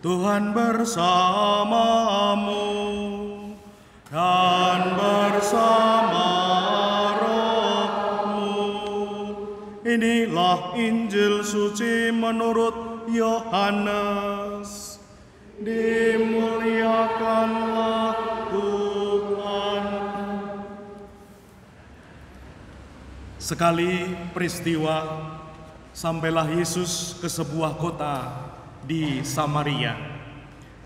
Tuhan bersamamu dan bersama rohmu. Inilah Injil suci menurut Yohanes. Dimuliakanlah Tuhan. Sekali peristiwa, sampailah Yesus ke sebuah kota di Samaria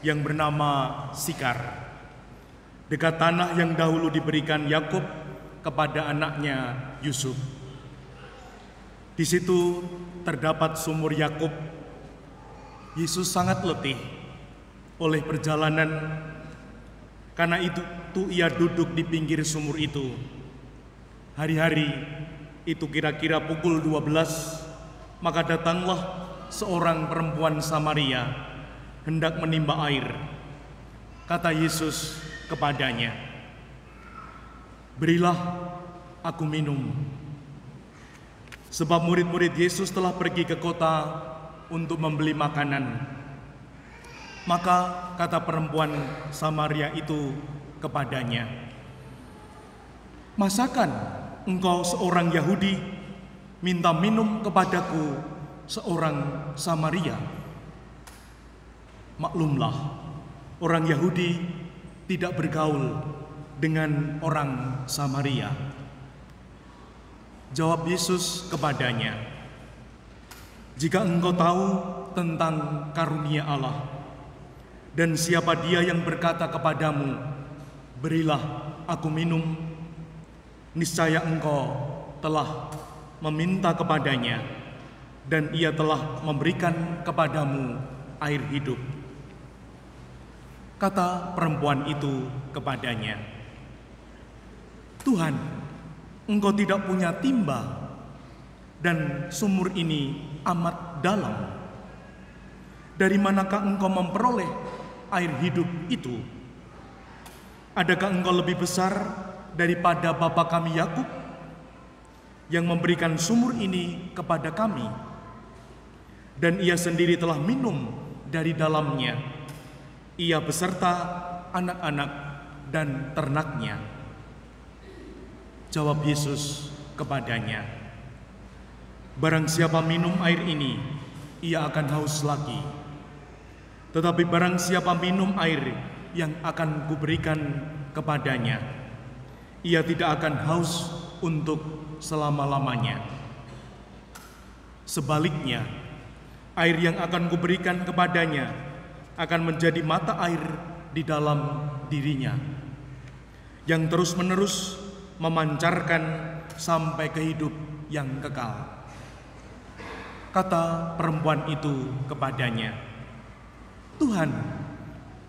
yang bernama Sikar, dekat tanah yang dahulu diberikan Yakub kepada anaknya Yusuf. Di situ terdapat sumur Yakub. Yesus sangat letih oleh perjalanan, karena itu ia duduk di pinggir sumur itu. Hari-hari itu kira-kira pukul 12, maka datanglah seorang perempuan Samaria hendak menimba air. Kata Yesus kepadanya, "Berilah aku minum." Sebab murid-murid Yesus telah pergi ke kota untuk membeli makanan. Maka kata perempuan Samaria itu kepadanya, "Masakan engkau seorang Yahudi minta minum kepadaku, seorang Samaria?" Maklumlah, orang Yahudi tidak bergaul dengan orang Samaria. Jawab Yesus kepadanya, "Jika engkau tahu tentang karunia Allah, dan siapa dia yang berkata kepadamu, 'Berilah aku minum,' niscaya engkau telah meminta kepadanya, dan ia telah memberikan kepadamu air hidup." Kata perempuan itu kepadanya, "Tuhan, engkau tidak punya timba, dan sumur ini amat dalam. Dari manakah engkau memperoleh air hidup itu? Adakah engkau lebih besar daripada bapa kami Yakub, yang memberikan sumur ini kepada kami, dan ia sendiri telah minum dari dalamnya, ia beserta anak-anak dan ternaknya?" Jawab Yesus kepadanya, "Barang siapa minum air ini, ia akan haus lagi. Tetapi barang siapa minum air yang akan kuberikan kepadanya, ia tidak akan haus untuk selama-lamanya. Sebaliknya, air yang akan kuberikan kepadanya akan menjadi mata air di dalam dirinya, yang terus-menerus memancarkan sampai ke hidup yang kekal." Kata perempuan itu kepadanya, "Tuhan,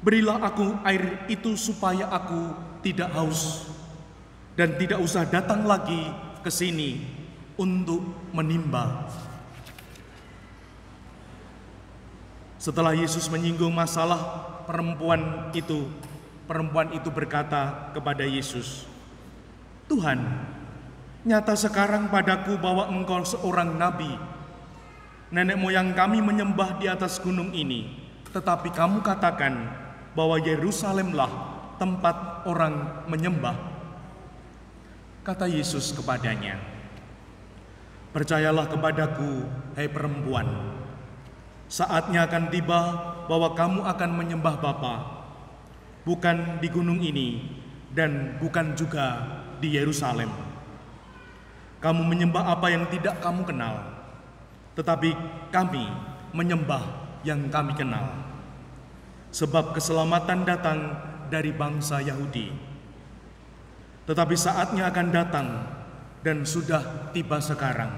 berilah aku air itu supaya aku tidak haus dan tidak usah datang lagi ke sini untuk menimba." Setelah Yesus menyinggung masalah perempuan itu berkata kepada Yesus, "Tuhan, nyata sekarang padaku bahwa engkau seorang nabi. Nenek moyang kami menyembah di atas gunung ini, tetapi kamu katakan bahwa Yerusalemlah tempat orang menyembah." Kata Yesus kepadanya, "Percayalah kepadaku, hai perempuan, saatnya akan tiba bahwa kamu akan menyembah Bapa, bukan di gunung ini dan bukan juga di Yerusalem. Kamu menyembah apa yang tidak kamu kenal, tetapi kami menyembah yang kami kenal. Sebab keselamatan datang dari bangsa Yahudi. Tetapi saatnya akan datang, dan sudah tiba sekarang,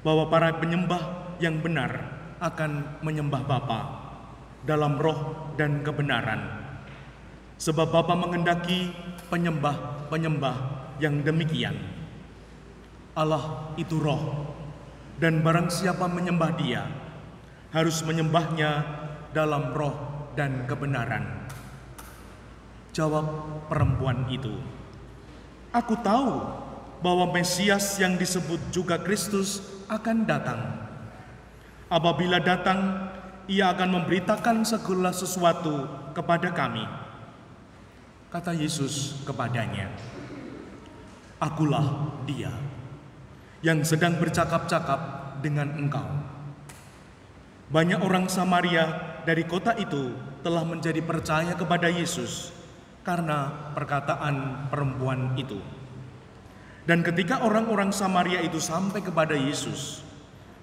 bahwa para penyembah yang benar akan menyembah Bapa dalam roh dan kebenaran. Sebab Bapa menghendaki penyembah-penyembah yang demikian. Allah itu roh, dan barang siapa menyembah Dia harus menyembahnya dalam roh dan kebenaran." Jawab perempuan itu, "Aku tahu bahwa Mesias yang disebut juga Kristus akan datang. Apabila datang, ia akan memberitakan segala sesuatu kepada kami. Kata Yesus kepadanya, "Akulah dia yang sedang bercakap-cakap dengan engkau." Banyak orang Samaria dari kota itu telah menjadi percaya kepada Yesus karena perkataan perempuan itu. Dan ketika orang-orang Samaria itu sampai kepada Yesus,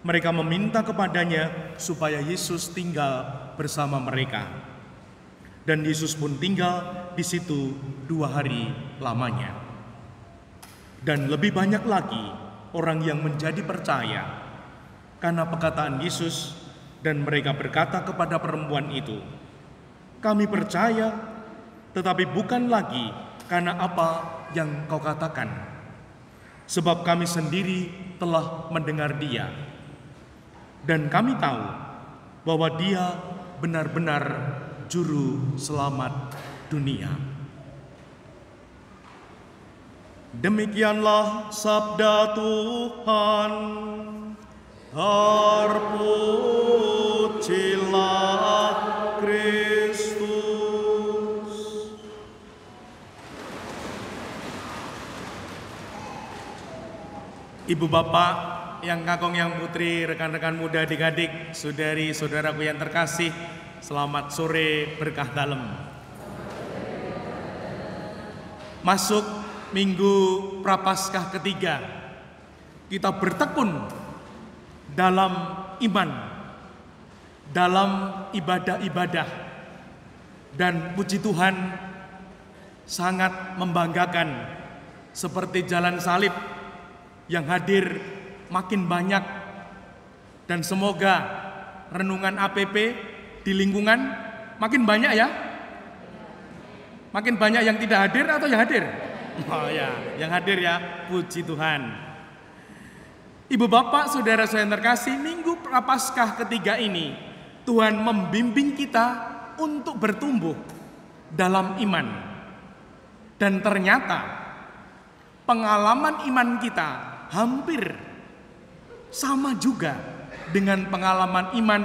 mereka meminta kepadanya supaya Yesus tinggal bersama mereka. Dan Yesus pun tinggal di situ 2 hari lamanya. Dan lebih banyak lagi orang yang menjadi percaya karena perkataan Yesus, dan mereka berkata kepada perempuan itu, "Kami percaya, tetapi bukan lagi karena apa yang kau katakan, sebab kami sendiri telah mendengar dia. Dan kami tahu bahwa dia benar-benar juru selamat dunia." Demikianlah sabda Tuhan. Terpujilah Kristus. Ibu bapak, yang kakung, yang putri, rekan-rekan muda, adik-adik, saudari-saudaraku yang terkasih, selamat sore berkah dalem. Masuk minggu Prapaskah ketiga, kita bertekun dalam iman, dalam ibadah-ibadah, dan puji Tuhan sangat membanggakan, seperti jalan salib yang hadir makin banyak, dan semoga renungan APP di lingkungan makin banyak ya. Makin banyak yang tidak hadir atau yang hadir? Oh ya, yang hadir ya, puji Tuhan. Ibu bapak, saudara-saudara yang terkasih, minggu Prapaskah ketiga ini Tuhan membimbing kita untuk bertumbuh dalam iman. Dan ternyata pengalaman iman kita hampir sama juga dengan pengalaman iman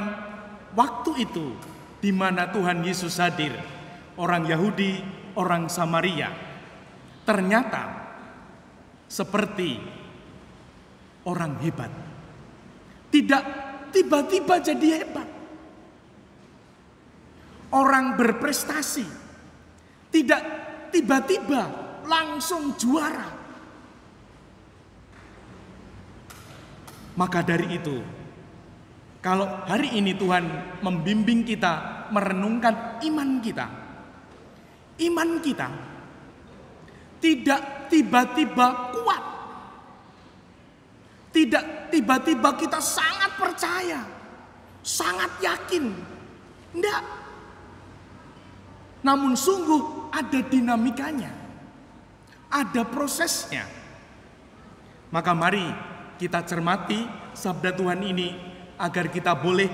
waktu itu di mana Tuhan Yesus hadir. Orang Yahudi, orang Samaria, ternyata seperti orang hebat. Tidak tiba-tiba jadi hebat. Orang berprestasi tidak tiba-tiba langsung juara. Maka dari itu, kalau hari ini Tuhan membimbing kita merenungkan iman kita, iman kita tidak tiba-tiba kuat. Tidak tiba-tiba kita sangat percaya, sangat yakin. Tidak. Namun sungguh ada dinamikanya, ada prosesnya. Maka mari kita cermati sabda Tuhan ini agar kita boleh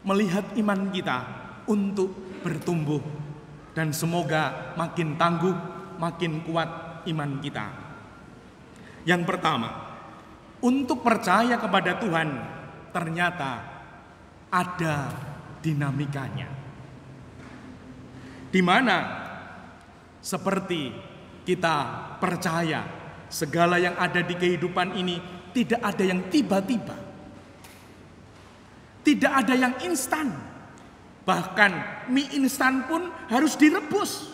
melihat iman kita untuk bertumbuh. Dan semoga makin tangguh, makin kuat iman kita. Yang pertama, untuk percaya kepada Tuhan ternyata ada dinamikanya. Di mana seperti kita percaya segala yang ada di kehidupan ini tidak ada yang tiba-tiba. Tidak ada yang instan. Bahkan mie instan pun harus direbus.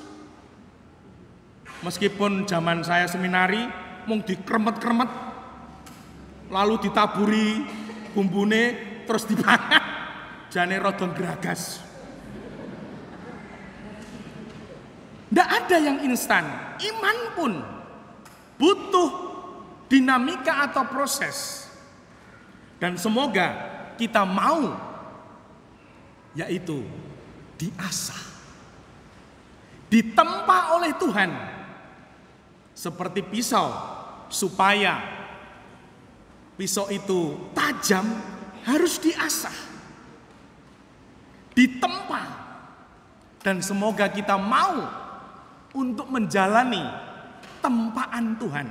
Meskipun zaman saya seminari mung dikremet-kremet, lalu ditaburi bumbune terus dipangan, jane rodong geragas. Tidak ada yang instan. Iman pun butuh dinamika atau proses. Dan semoga kita mau, yaitu diasah, ditempa oleh Tuhan seperti pisau, supaya pisau itu tajam, harus diasah, ditempa, dan semoga kita mau untuk menjalani tempaan Tuhan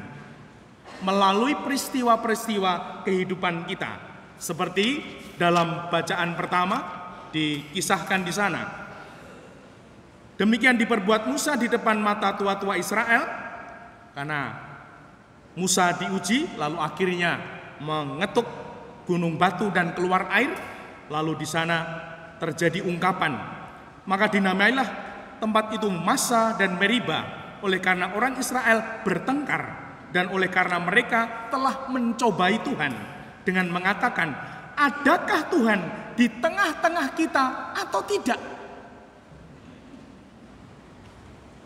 melalui peristiwa-peristiwa kehidupan kita. Seperti dalam bacaan pertama, dikisahkan di sana. Demikian diperbuat Musa di depan mata tua-tua Israel, karena Musa diuji, lalu akhirnya mengetuk gunung batu dan keluar air, lalu di sana terjadi ungkapan. Maka dinamailah tempat itu Massa dan Meriba, oleh karena orang Israel bertengkar dan oleh karena mereka telah mencobai Tuhan dengan mengatakan, adakah Tuhan di tengah-tengah kita atau tidak?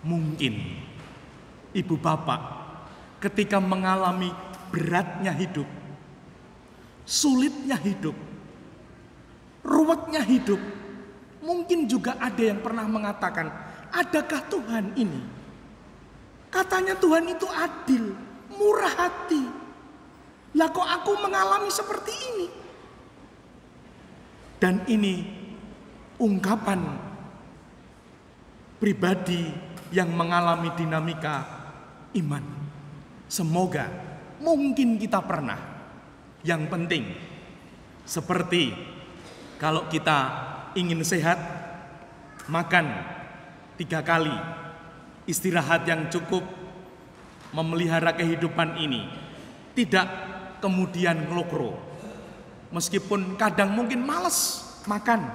Mungkin ibu bapak ketika mengalami beratnya hidup, sulitnya hidup, ruwetnya hidup, mungkin juga ada yang pernah mengatakan, adakah Tuhan ini? Katanya Tuhan itu adil, murah hati. Lah kok aku mengalami seperti ini? Dan ini ungkapan pribadi yang mengalami dinamika iman. Semoga mungkin kita pernah. Yang penting, seperti kalau kita ingin sehat, makan 3 kali, istirahat yang cukup, memelihara kehidupan ini, tidak kemudian ngelokro. Meskipun kadang mungkin malas makan,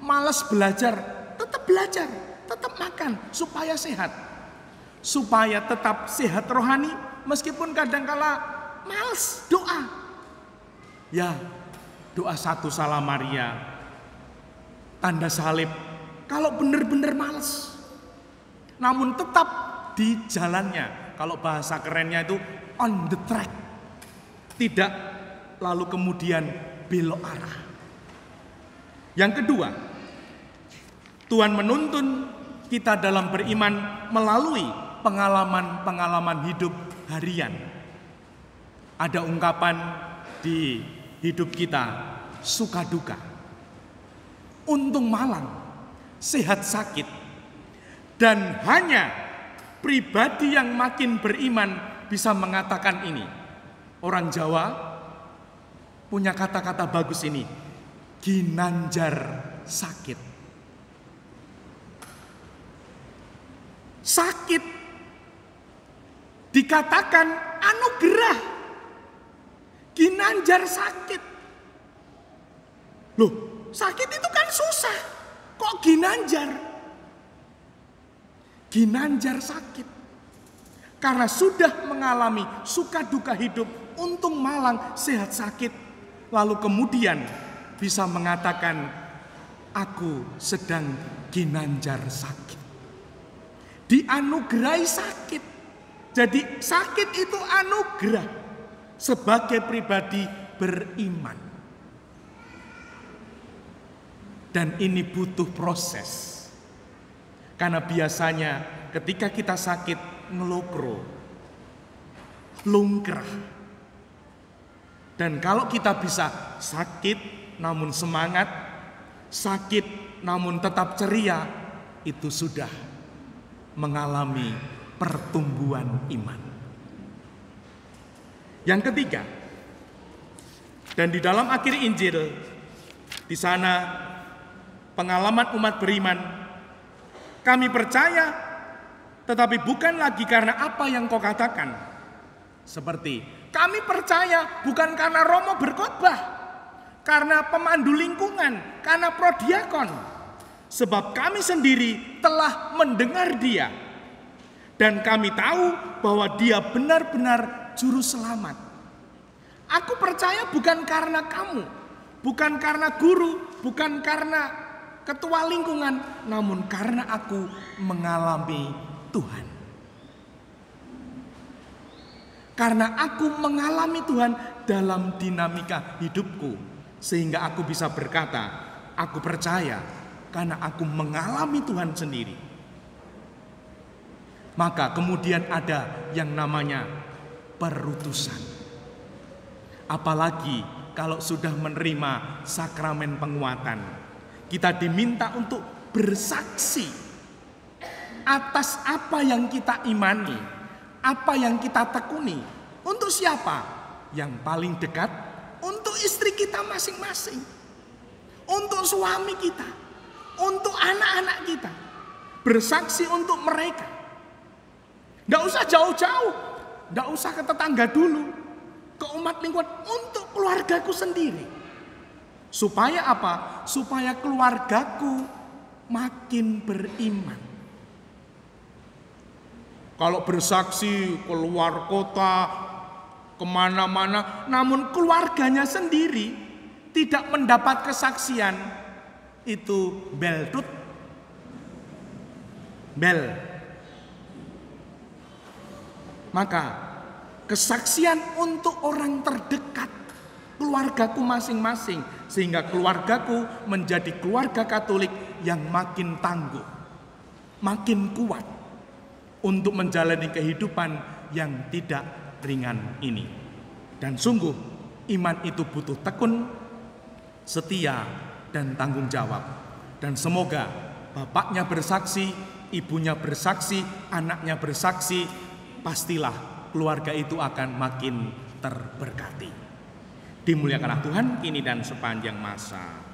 malas belajar, tetap makan supaya sehat. Supaya tetap sehat rohani, meskipun kadang-kala malas doa. Ya, doa 1 Salam Maria, tanda salib, kalau benar-benar malas. Namun tetap di jalannya, kalau bahasa kerennya itu on the track. Tidak lalu kemudian belok arah. Yang kedua, Tuhan menuntun kita dalam beriman melalui pengalaman-pengalaman hidup harian. Ada ungkapan di hidup kita, suka duka, untung malang, sehat sakit. Dan hanya pribadi yang makin beriman bisa mengatakan ini. Orang Jawa punya kata-kata bagus ini, ginanjar sakit. Sakit dikatakan anugerah. Ginanjar sakit. Loh, sakit itu kan susah. Kok ginanjar? Ginanjar sakit. Karena sudah mengalami suka duka hidup, untung malang, sehat sakit. Lalu kemudian bisa mengatakan, aku sedang ginanjar sakit. Dianugerahi sakit. Jadi sakit itu anugerah sebagai pribadi beriman. Dan ini butuh proses. Karena biasanya ketika kita sakit ngelokro, lungkrah. Dan kalau kita bisa sakit namun semangat, sakit namun tetap ceria, itu sudah mengalami pertumbuhan iman. Yang ketiga, dan di dalam akhir Injil, di sana pengalaman umat beriman, kami percaya, tetapi bukan lagi karena apa yang kau katakan. Seperti, kami percaya bukan karena Romo berkhotbah, karena pemandu lingkungan, karena prodiakon. Sebab kami sendiri telah mendengar dia. Dan kami tahu bahwa dia benar-benar juru selamat. Aku percaya bukan karena kamu, bukan karena guru, bukan karena ketua lingkungan, namun karena aku mengalami Tuhan. Karena aku mengalami Tuhan dalam dinamika hidupku, sehingga aku bisa berkata, aku percaya karena aku mengalami Tuhan sendiri. Maka kemudian ada yang namanya perutusan. Apalagi kalau sudah menerima sakramen penguatan, kita diminta untuk bersaksi atas apa yang kita imani, apa yang kita tekuni. Untuk siapa? Yang paling dekat, untuk istri kita masing-masing. untuk suami kita, untuk anak-anak kita. Bersaksi untuk mereka. Tidak usah jauh-jauh, tidak usah ke tetangga dulu, ke umat lingkungan, untuk keluargaku sendiri. Supaya apa? Supaya keluargaku makin beriman. Kalau bersaksi keluar kota, kemana-mana, namun keluarganya sendiri tidak mendapat kesaksian, itu beltut, bel. Maka kesaksian untuk orang terdekat, keluargaku masing-masing, sehingga keluargaku menjadi keluarga Katolik yang makin tangguh, makin kuat untuk menjalani kehidupan yang tidak ringan ini. Dan sungguh iman itu butuh tekun, setia, dan tanggung jawab. Dan semoga bapaknya bersaksi, ibunya bersaksi, anaknya bersaksi, pastilah keluarga itu akan makin terberkati. Dimuliakanlah Tuhan kini dan sepanjang masa.